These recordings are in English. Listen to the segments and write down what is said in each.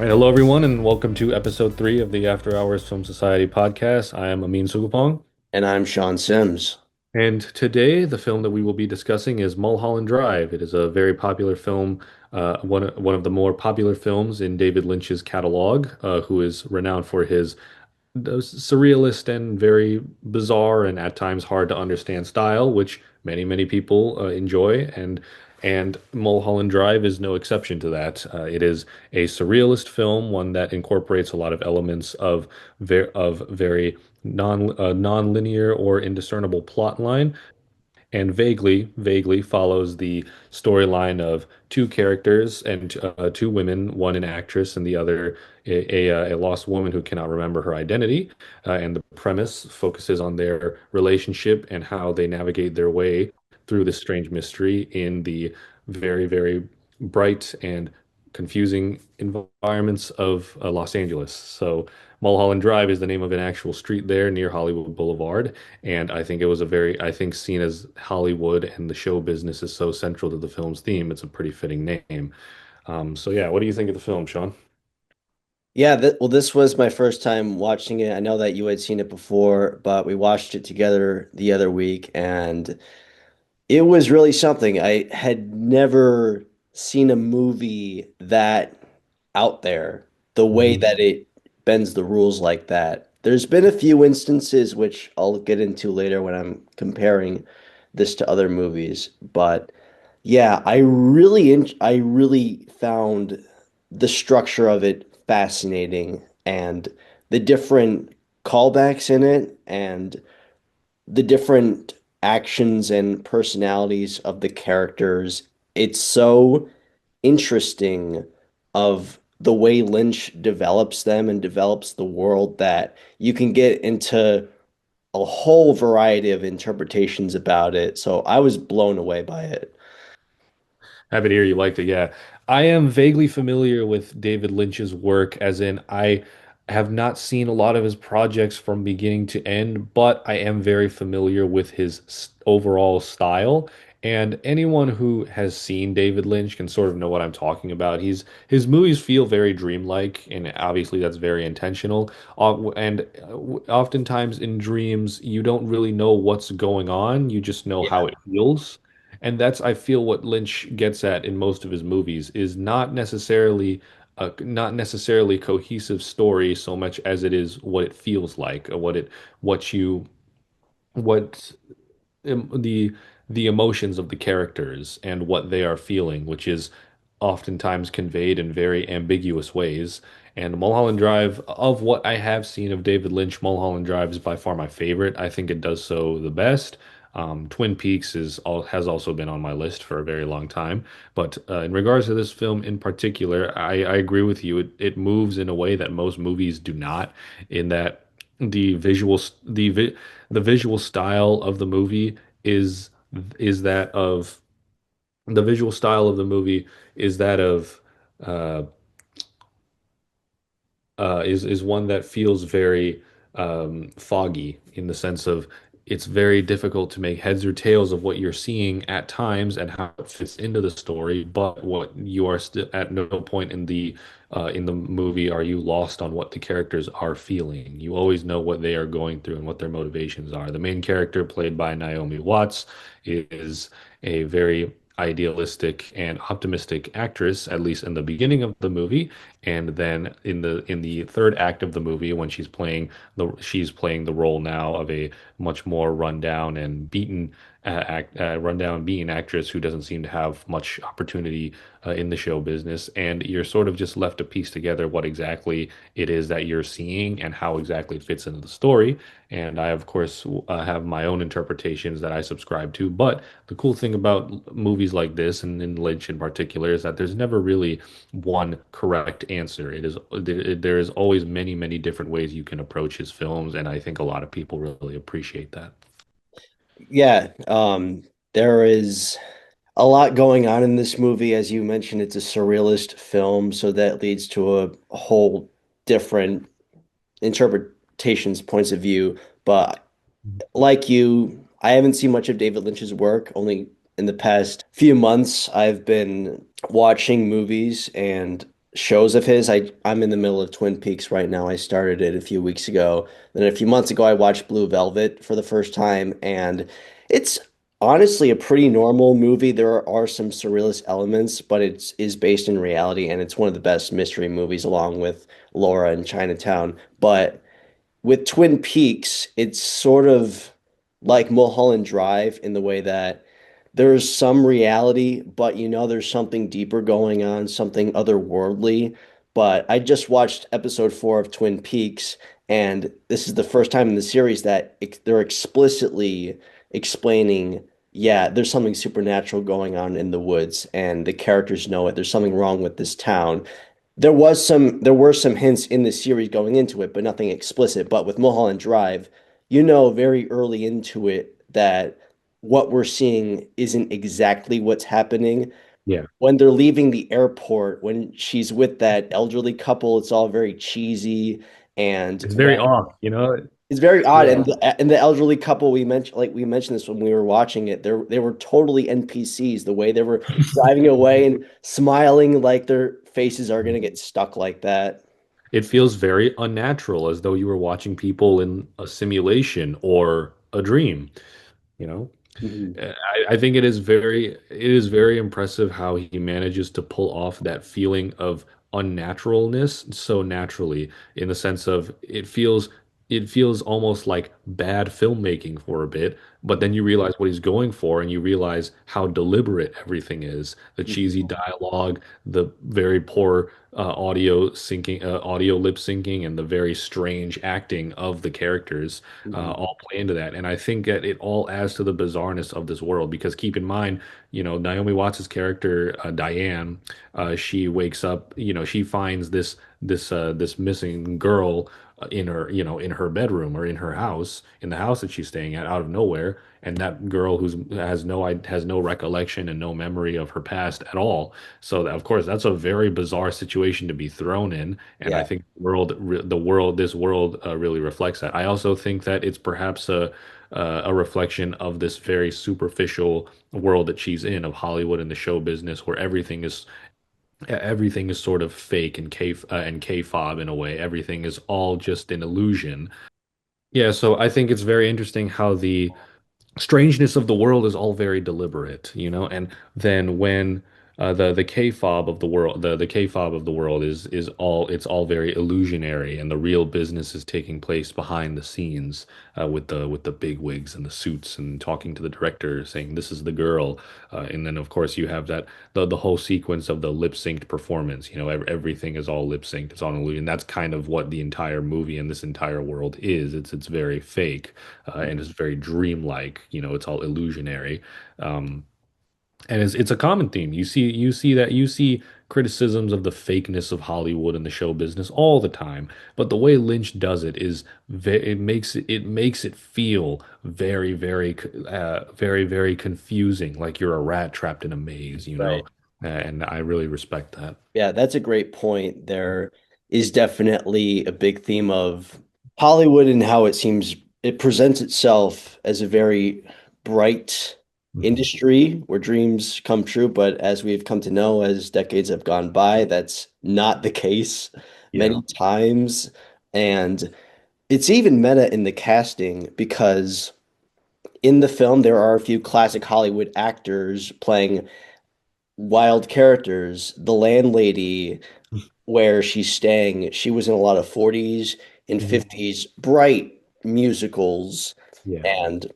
All right, hello everyone, and welcome to episode 3 of the After Hours Film Society podcast. I am Amin Sugupong, And I'm Sean Sims. and today the film that we will be discussing is Mulholland Drive. It is a very popular film, one of the more popular films in David Lynch's catalog, who is renowned for his surrealist and very bizarre and at times hard to understand style, which many people enjoy. And Mulholland Drive is no exception to that. It is a surrealist film, one that incorporates a lot of elements of very non-linear or indiscernible plot line, and vaguely follows the storyline of two characters and two women, one an actress and the other a lost woman who cannot remember her identity. And the premise focuses on their relationship and how they navigate their way through this strange mystery in the very bright and confusing environments of Los Angeles. So Mulholland Drive is the name of an actual street there near Hollywood Boulevard. And I think it was I think seen as Hollywood and the show business is so central to the film's theme, it's a pretty fitting name. So yeah, what do you think of the film, Sean? Yeah, well, this was my first time watching it. I know that you had seen it before, but we watched it together the other week, and it was really something. I had never seen a movie that out there, the way Mhm. that it bends the rules like that. There's been a few instances which I'll get into later when I'm comparing this to other movies, but yeah, I really found the structure of it fascinating and the different callbacks in it and the different actions and personalities of the characters. It's so interesting of the way Lynch develops them and develops the world that you can get into a whole variety of interpretations about it. So I was blown away by it. Happy to hear you liked it. Yeah. I am vaguely familiar with David Lynch's work, as in I have not seen a lot of his projects from beginning to end, but I am very familiar with his overall style. And anyone who has seen David Lynch can sort of know what I'm talking about. His movies feel very dreamlike, and obviously that's very intentional. And oftentimes in dreams, you don't really know what's going on, you just know how Yeah. it feels. And that's, I feel, what Lynch gets at in most of his movies is not necessarily cohesive story so much as it is what it feels like, or what you what the emotions of the characters and what they are feeling, which is oftentimes conveyed in very ambiguous ways. And Mulholland Drive, of what I have seen of David Lynch, Mulholland Drive is by far my favorite. I think it does so the best. Twin Peaks has also been on my list for a very long time. But in regards to this film in particular, I agree with you. It moves in a way that most movies do not, in that the visual the vi the visual style of the movie is is that of the visual style of the movie is that of uh, is one that feels very foggy, in the sense of it's very difficult to make heads or tails of what you're seeing at times and how it fits into the story. But what you are still at no point in the movie are you lost on what the characters are feeling. You always know what they are going through and what their motivations are. The main character, played by Naomi Watts, is a very idealistic and optimistic actress, at least in the beginning of the movie. And then in the third act of the movie, when she's playing the role now of a much more rundown and beaten actress who doesn't seem to have much opportunity in the show business. And you're sort of just left to piece together what exactly it is that you're seeing and how exactly it fits into the story. And I, of course, have my own interpretations that I subscribe to. But the cool thing about movies like this, and in Lynch in particular, is that there's never really one correct answer. There is always many different ways you can approach his films, and I think a lot of people really appreciate that. Yeah, there is a lot going on in this movie. As you mentioned, it's a surrealist film, so that leads to a whole different interpretations, points of view. But like you, I haven't seen much of David Lynch's work. Only in the past few months, I've been watching movies, and shows of his. I'm in the middle of Twin Peaks right now. I started it a few weeks ago. Then a few months ago, I watched Blue Velvet for the first time, and it's honestly a pretty normal movie. There are some surrealist elements, but it's is based in reality, and it's one of the best mystery movies, along with Laura and Chinatown. But with Twin Peaks, it's sort of like Mulholland Drive in the way that there's some reality, but you know there's something deeper going on, something otherworldly. But I just watched episode 4 of Twin Peaks, and this is the first time in the series that they're explicitly explaining, yeah, there's something supernatural going on in the woods, and the characters know it. There's something wrong with this town. There were some hints in the series going into it, but nothing explicit. But with Mulholland Drive, you know very early into it that what we're seeing isn't exactly what's happening. Yeah. When they're leaving the airport, when she's with that elderly couple, it's all very cheesy. And It's very when off, it's very odd, Yeah. and the elderly couple we mentioned this when we were watching it. They were totally NPCs. The way they were driving away and smiling like their faces are gonna get stuck like that. It feels very unnatural, as though you were watching people in a simulation or a dream, you know? Mhm. I think it is very impressive how he manages to pull off that feeling of unnaturalness so naturally, in the sense of it feels almost like bad filmmaking for a bit, but then you realize what he's going for, and you realize how deliberate everything is. The cheesy dialogue, the very poor audio lip syncing, and the very strange acting of the characters Mhm. all play into that. And I think that it all adds to the bizarreness of this world, because keep in mind, Naomi Watts' character, Diane, she wakes up, she finds this missing girl in her bedroom, or in her house, in the house that she's staying at, out of nowhere. And that girl who's has no recollection and no memory of her past at all. So of course that's a very bizarre situation to be thrown in, and I Yeah, think this world really reflects that. I also think that it's perhaps a reflection of this very superficial world that she's in, of Hollywood and the show business, where everything is sort of fake and kayfabe in a way. Everything is all just an illusion. Yeah, so I think it's very interesting how the strangeness of the world is all very deliberate, and then when the kayfabe of the world, the kayfabe of the world it's all very illusionary, and the real business is taking place behind the scenes, with the big wigs and the suits, and talking to the director saying this is the girl, and then of course you have the whole sequence of the lip synced performance. Everything is all lip synced, it's all an illusion. That's kind of what the entire movie and this entire world is. It's very fake, and it's very dreamlike. It's all illusionary, and it's a common theme. You see criticisms of the fakeness of Hollywood and the show business all the time, but the way Lynch does it is it makes it feel very, very, very, very confusing, like you're a rat trapped in a maze, right. and I really respect that. Yeah, that's a great point. There is definitely a big theme of Hollywood and how it seems it presents itself as a very bright Mhm. industry where dreams come true. But as we've come to know, as decades have gone by, that's not the case Yeah. many times. And it's even meta in the casting because in the film, there are a few classic Hollywood actors playing wild characters. The landlady, where she's staying, she was in a lot of 40s and Mhm. 50s bright musicals. Yeah. And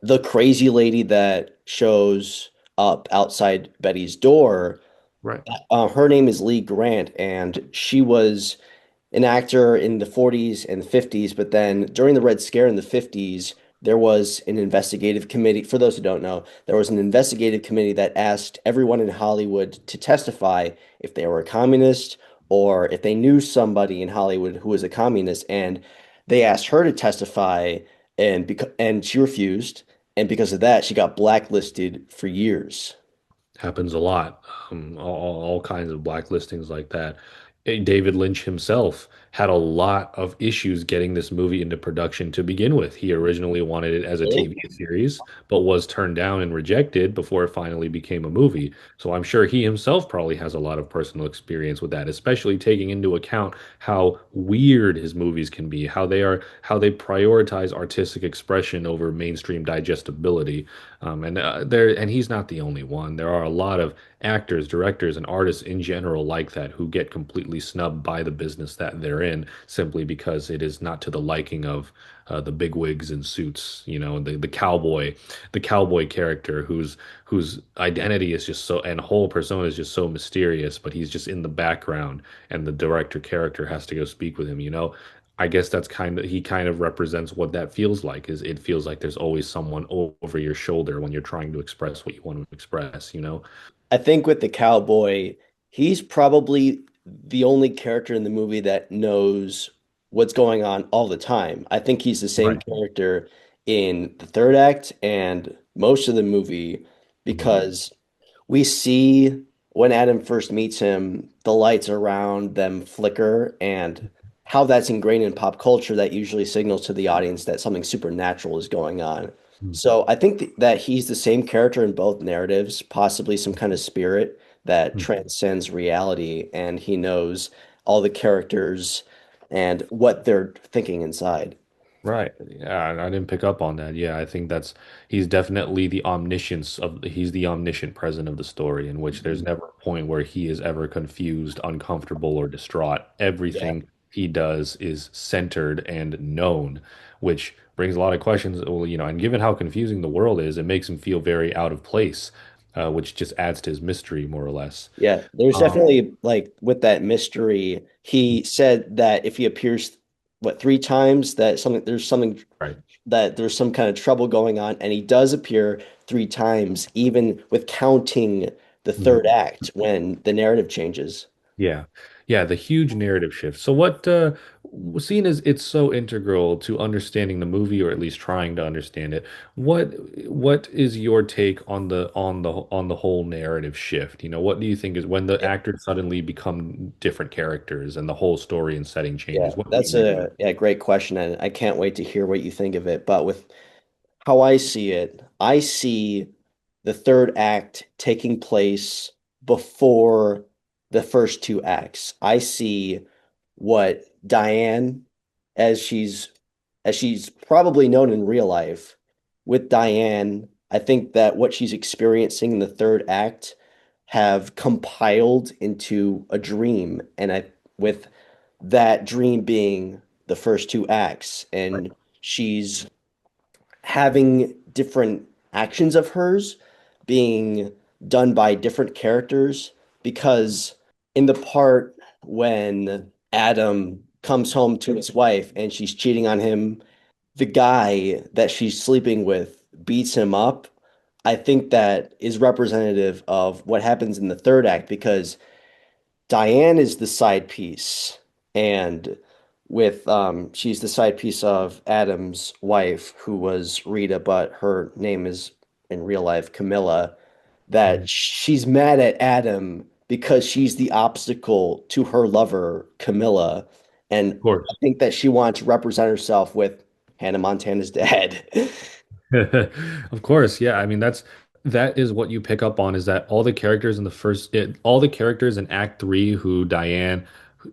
the crazy lady that shows up outside Betty's door, Right. her name is Lee Grant, and she was an actor in the 40s and 50s, but then during the Red Scare in the 50s, there was an investigative committee. For those who don't know, there was an investigative committee that asked everyone in Hollywood to testify if they were a communist or if they knew somebody in Hollywood who was a communist. And they asked her to testify, and she refused. And because of that, she got blacklisted for years. Happens a lot. All kinds of blacklistings like that. David Lynch himself had a lot of issues getting this movie into production to begin with. He originally wanted it as a Really? TV series, but was turned down and rejected before it finally became a movie. So I'm sure he himself probably has a lot of personal experience with that, especially taking into account how weird his movies can be, how they prioritize artistic expression over mainstream digestibility. And he's not the only one. There are a lot of actors, directors, and artists in general like that who get completely snubbed by the business that they're in simply because it is not to the liking of the bigwigs in suits. You know, the cowboy character whose identity is just so and whole persona is just so mysterious, but he's just in the background, and the director character has to go speak with him. You know, I guess that's he kind of represents what that feels like. Is it feels like there's always someone over your shoulder when you're trying to express what you want to express. You know. I think with the cowboy, he's probably the only character in the movie that knows what's going on all the time. I think he's the same Right. character in the third act and most of the movie Mhm. because we see when Adam first meets him, the lights around them flicker and how that's ingrained in pop culture that usually signals to the audience that something supernatural is going on. Mhm. So I think that he's the same character in both narratives, possibly some kind of spirit that transcends reality, and he knows all the characters and what they're thinking inside. Right. Yeah, I didn't pick up on that. Yeah, I think that's he's definitely he's the omniscient present of the story in which there's Mhm. never a point where he is ever confused, uncomfortable, or distraught. Yeah. Everything he does is centered and known, which brings a lot of questions. Well, you know, and given how confusing the world is, it makes him feel very out of place, which just adds to his mystery, more or less. Yeah, there's Um, definitely like with that mystery, he said that if he appears what three times that something right. that there's some kind of trouble going on, and he does appear three times, even with counting the third act when the narrative changes. Yeah. Yeah, the huge narrative shift. So seeing as it's so integral to understanding the movie or at least trying to understand it, what is your take on the whole narrative shift? You know, what do you think is when the Yeah, actors suddenly become different characters and the whole story and setting yeah, changes? What do you that's make of it? a yeah, great question, and I can't wait to hear what you think of it. But with how I see it, I see the third act taking place before the first two acts. I see what Diane, as she's probably known in real life, with Diane, I think that what she's experiencing in the third act have compiled into a dream, and I with that dream being the first two acts, Right. and she's having different actions of hers being done by different characters because in the part when Adam comes home to his wife and she's cheating on him, the guy that she's sleeping with beats him up. I think that is representative of what happens in the third act because Diane is the side piece, and with she's the side piece of Adam's wife, who was Rita, but her name is in real life Camilla. Mhm. That she's mad at Adam because she's the obstacle to her lover Camilla, and Of I course. think that she wants to represent herself with Hannah Montana's dad. Of course, yeah. I mean, that is what you pick up on is that all the characters in all the characters in Act 3 who Diane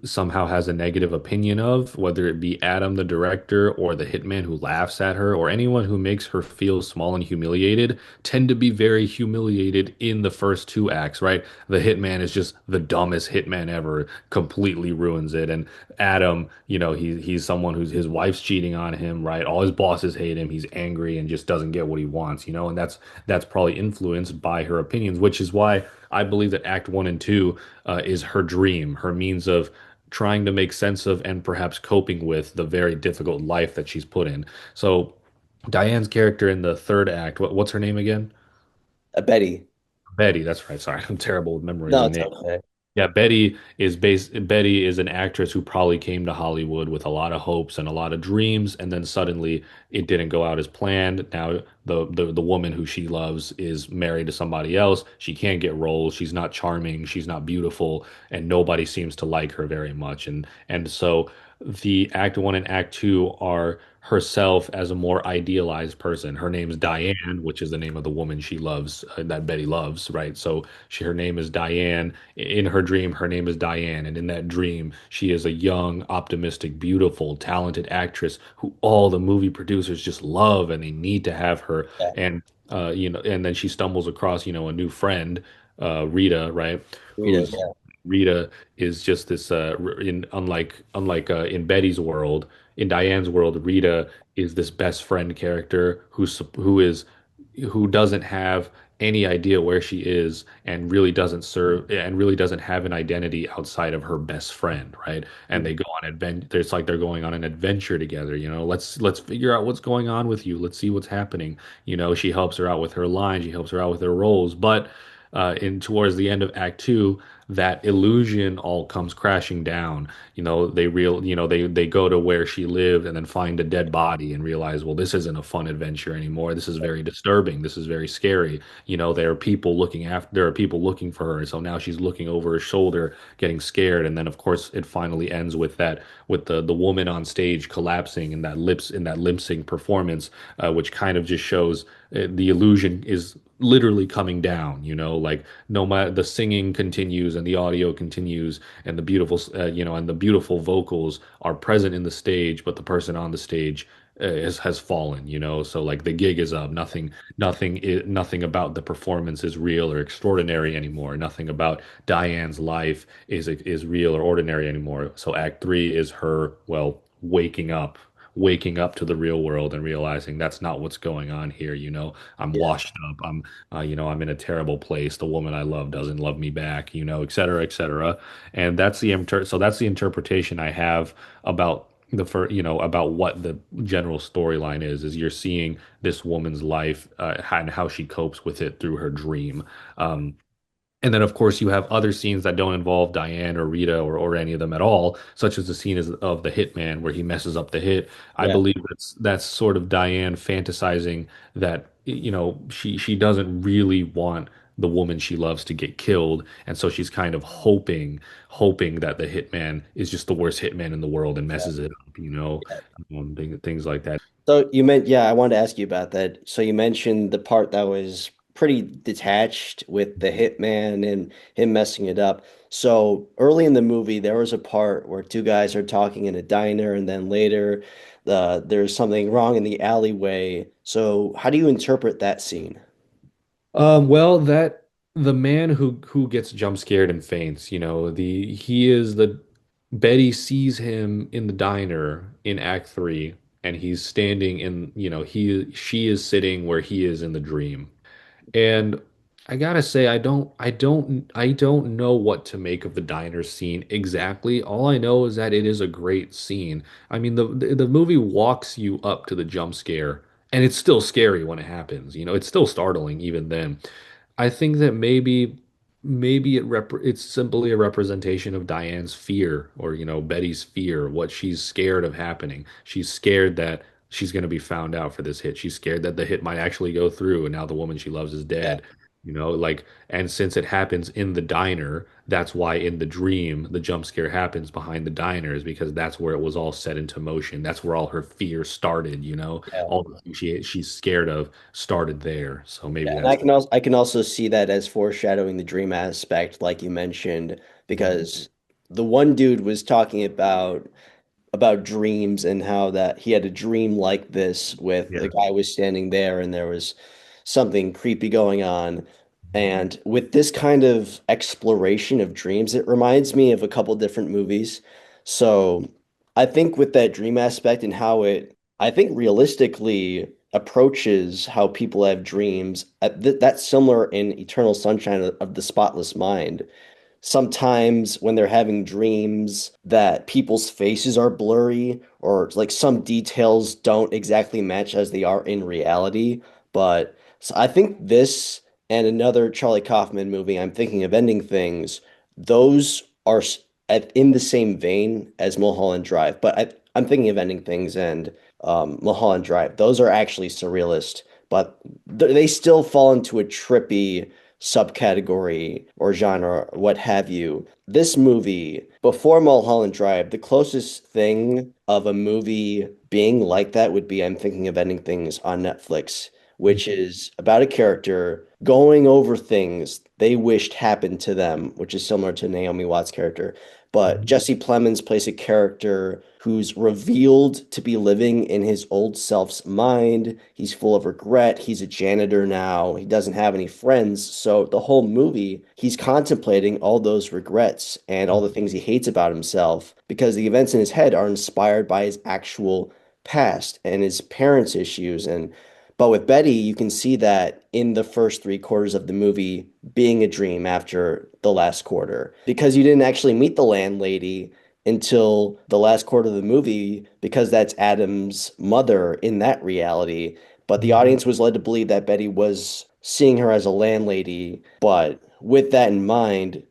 somehow has a negative opinion of, whether it be Adam, the director, or the hitman who laughs at her, or anyone who makes her feel small and humiliated, tend to be very humiliated in the first two acts, right? The hitman is just the dumbest hitman ever, completely ruins it, and Adam, you know, he's someone who's his wife's cheating on him, right? All his bosses hate him. He's angry and just doesn't get what he wants, you know, and that's probably influenced by her opinions, which is why I believe that Act 1 and 2 is her dream, her means of trying to make sense of and perhaps coping with the very difficult life that she's put in. So Diane's character in the third act, what's her name again? Betty. Betty, that's right. Sorry, I'm terrible with No, memorizing it's names. okay. Yeah, Betty is an actress who probably came to Hollywood with a lot of hopes and a lot of dreams, and then suddenly it didn't go out as planned. Now the woman who she loves is married to somebody else. She can't get roles. She's not charming. She's not beautiful, and nobody seems to like her very much. And so. the act one and act two are herself as a more idealized person. Her name's Yeah, Diane, which is the name of the woman she loves, that Betty loves, right? So her name is Diane. In her dream, her name is Diane. And in that dream, she is a young, optimistic, beautiful, talented actress who all the movie producers just love and they need to have her. yeah. And, and then she stumbles across, a new friend, Rita, right? Rita, Who's yeah, Rita is just this in unlike in Betty's world, in Diane's world, Rita is this best friend character who doesn't have any idea where she is and really doesn't serve and really doesn't have an identity outside of her best friend, right? And they go on adventure. It's like they're going on an adventure together, Let's figure out what's going on with you. Let's see what's happening. She helps her out with her lines, she helps her out with her roles, but in towards the end of Act Two, that illusion all comes crashing down. They go to where she lived and then find a dead body and realize, well, this isn't a fun adventure anymore. This is very disturbing. This is very scary. There are people looking for her. And so now she's looking over her shoulder, getting scared. And then of course it finally ends with the woman on stage collapsing in that lip sync performance, which kind of just shows the illusion is literally coming down, like no matter the singing continues and the audio continues and the beautiful vocals are present in the stage, but the person on the stage has fallen, so like the gig is up. Nothing about the performance is real or extraordinary anymore. Nothing about Diane's life is real or ordinary anymore. So act three is her, well, waking up to the real world and realizing that's not what's going on here. I'm yeah, washed up. I'm in a terrible place. The woman I love doesn't love me back, et cetera, et cetera. And that's the interpretation I have about about what the general storyline is you're seeing this woman's life, and how she copes with it through her dream. And then, of course, you have other scenes that don't involve Diane or Rita or any of them at all, such as the scene of the hitman where he messes up the hit. I yeah, believe that's sort of Diane fantasizing that she doesn't really want the woman she loves to get killed, and so she's kind of hoping that the hitman is just the worst hitman in the world and messes it up, yeah. things like that. So you meant, yeah, I wanted to ask you about that. So you mentioned the part that was pretty detached with the hitman and him messing it up. So early in the movie, there was a part where two guys are talking in a diner, and then later, there's something wrong in the alleyway. So how do you interpret that scene? Well, that the man who gets jump scared and faints, the he is the Betty sees him in the diner in Act Three, and he's standing in, she is sitting where he is in the dream. And I gotta say, I don't know what to make of the diner scene exactly. All I know is that it is a great scene. I mean, the movie walks you up to the jump scare, and it's still scary when it happens. It's still startling even then. I think that it's simply a representation of Diane's fear, or Betty's fear, what she's scared of happening. She's scared that she's going to be found out for this hit. She's scared that the hit might actually go through and now the woman she loves is Yeah, dead. Like, and since it happens in the diner, that's why in the dream the jump scare happens behind the diner, is because that's where it was all set into motion. That's where all her fear started, yeah. all the things she's scared of started there. So maybe And that's I can also see that as foreshadowing the dream aspect, like you mentioned, because the one dude was talking about dreams and how that he had a dream like this with yeah. the guy was standing there and there was something creepy going on. And with this kind of exploration of dreams, it reminds me of a couple different movies. So I think with that dream aspect and how I think realistically approaches how people have dreams, that's similar in Eternal Sunshine of the Spotless Mind. Sometimes when they're having dreams that people's faces are blurry or like some details don't exactly match as they are in reality. But so I think this and another Charlie Kaufman movie, I'm thinking of Ending Things, those are in the same vein as Mulholland Drive. But I'm thinking of Ending Things and Mulholland Drive. Those are actually surrealist, but they still fall into a trippy, subcategory or genre, what have you. This movie, before Mulholland Drive, the closest thing of a movie being like that would be I'm Thinking of Ending Things on Netflix, which is about a character going over things they wished happened to them, which is similar to Naomi Watts' character. But Mhm. Jesse Plemons plays a character who's revealed to be living in his old self's mind. He's full of regret. He's a janitor now. He doesn't have any friends. So the whole movie, he's contemplating all those regrets and all the things he hates about himself because the events in his head are inspired by his actual past and his parents' issues. And but with Betty, you can see that in the first three quarters of the movie being a dream after the last quarter because you didn't actually meet the landlady until the last quarter of the movie because that's Adam's mother in that reality. But the Mhm. audience was led to believe that Betty was seeing her as a landlady. But with that in mind,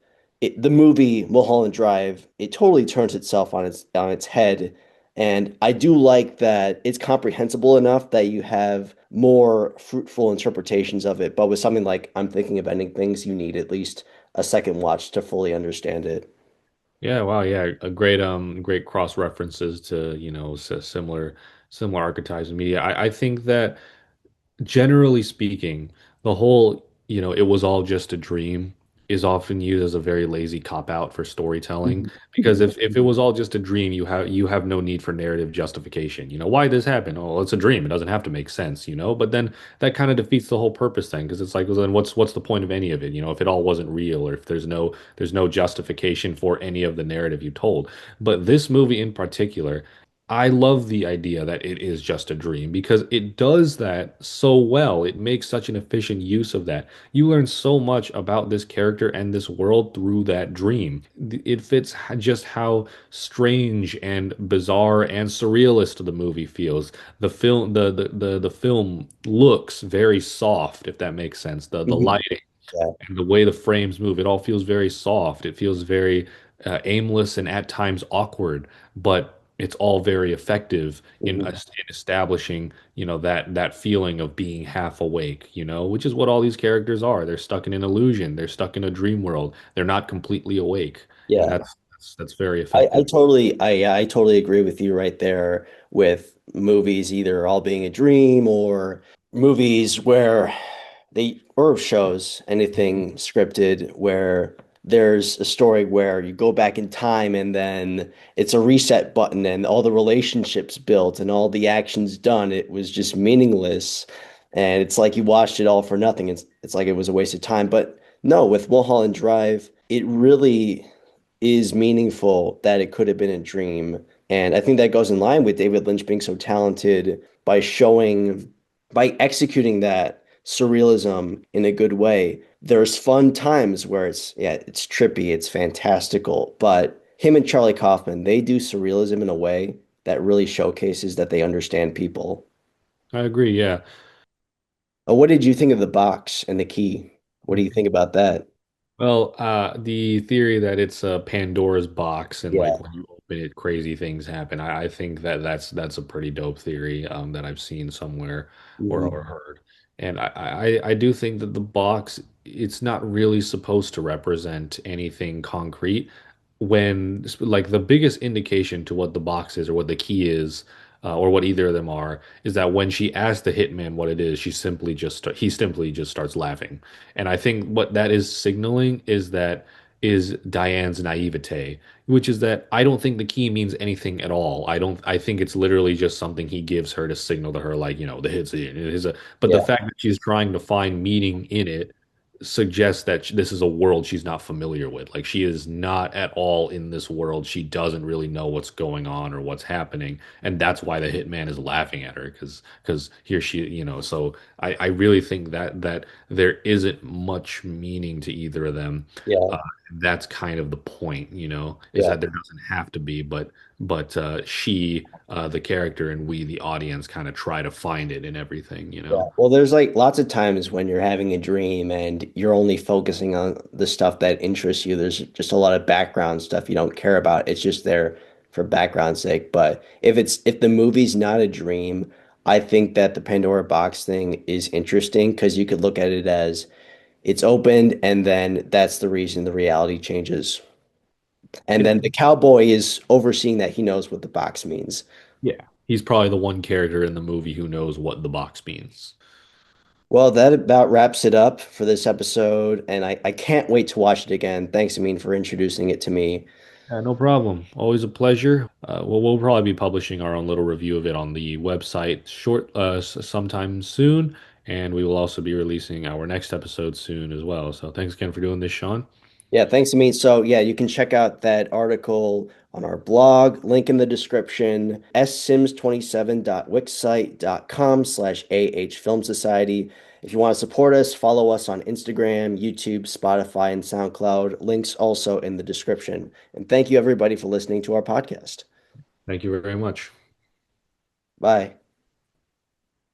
the movie Mulholland Drive, it totally turns itself on its head. And I do like that it's comprehensible enough that you have more fruitful interpretations of it. But with something like I'm Thinking of Ending Things, you need at least a second watch to fully understand it. Yeah, wow, yeah, a great cross references to, similar archetypes in media. I think that generally speaking, the whole, it was all just a dream is often used as a very lazy cop out for storytelling. Mhm. Because if it was all just a dream, you have no need for narrative justification. Why this happened? Oh, it's a dream. It doesn't have to make sense. But then that kind of defeats the whole purpose then, because it's like, well, then what's the point of any of it? If it all wasn't real, or if there's no justification for any of the narrative you told. But this movie in particular, I love the idea that it is just a dream because it does that so well. It makes such an efficient use of that. You learn so much about this character and this world through that dream. It fits just how strange and bizarre and surrealist the movie feels. The film looks very soft, if that makes sense. The Mhm. lighting Yeah. and the way the frames move, it all feels very soft. It feels very aimless and at times awkward, but it's all very effective Mhm. in establishing, that feeling of being half awake, which is what all these characters are. They're stuck in an illusion. They're stuck in a dream world. They're not completely awake, and Yeah. that's very I effective. totally I totally agree with you right there with movies either all being a dream or movies where they or shows anything scripted where there's a story where you go back in time and then it's a reset button and all the relationships built and all the actions done it was just meaningless and it's like you watched it all for nothing it's like it was a waste of time but no with Mulholland Drive it really is meaningful that it could have been a dream. And I think that goes in line with David Lynch being so talented by by executing that surrealism in a good way. There's fun times where it's trippy, it's fantastical, but him and Charlie Kaufman, they do surrealism in a way that really showcases that they understand people. I agree. Yeah. What did you think of the box and the key? What do you think about that? Well, the theory that it's a Pandora's box and Yeah. like when you open it, crazy things happen. I think that that's a pretty dope theory that I've seen somewhere or Mhm. heard. And I do think that the box, it's not really supposed to represent anything concrete. When like the biggest indication to what the box is or what the key is, or what either of them are, is that when she asks the hitman what it is, he simply just starts laughing. And I think what that is signaling is Diane's naivete, which is that I don't think the key means anything at all. I think it's literally just something he gives her to signal to her, like, the hits it is a, but the Yeah. fact that she's trying to find meaning in it suggests that this is a world she's not familiar with. Like she is not at all in this world. She doesn't really know what's going on or what's happening, and that's why the hitman is laughing at her because here she, So I really think that there isn't much meaning to either of them. Yeah. Uh, that's kind of the point, is Yeah. that there doesn't have to be, but she, the character, and we, the audience, kind of try to find it in everything. Yeah. Well, there's like lots of times when you're having a dream and you're only focusing on the stuff that interests you. There's just a lot of background stuff you don't care about. It's just there for background sake. But if the movie's not a dream, I think that the Pandora box thing is interesting because you could look at it as it's opened, and then that's the reason the reality changes. And It, then the cowboy is overseeing that he knows what the box means. yeah, he's probably the one character in the movie who knows what the box means. Well, that about wraps it up for this episode, and I can't wait to watch it again. Thanks, Amin, for introducing it to me. No problem. Always a pleasure. We'll probably be publishing our own little review of it on the website sometime soon, and we will also be releasing our next episode soon as well. So thanks again for doing this, Sean. Yeah, thanks, Amin. So, yeah, you can check out that article on our blog, link in the description, ssims27.wixsite.com/AH Film Society. If you want to support us, follow us on Instagram, YouTube, Spotify, and SoundCloud. Links also in the description. And thank you, everybody, for listening to our podcast. Thank you very much. Bye.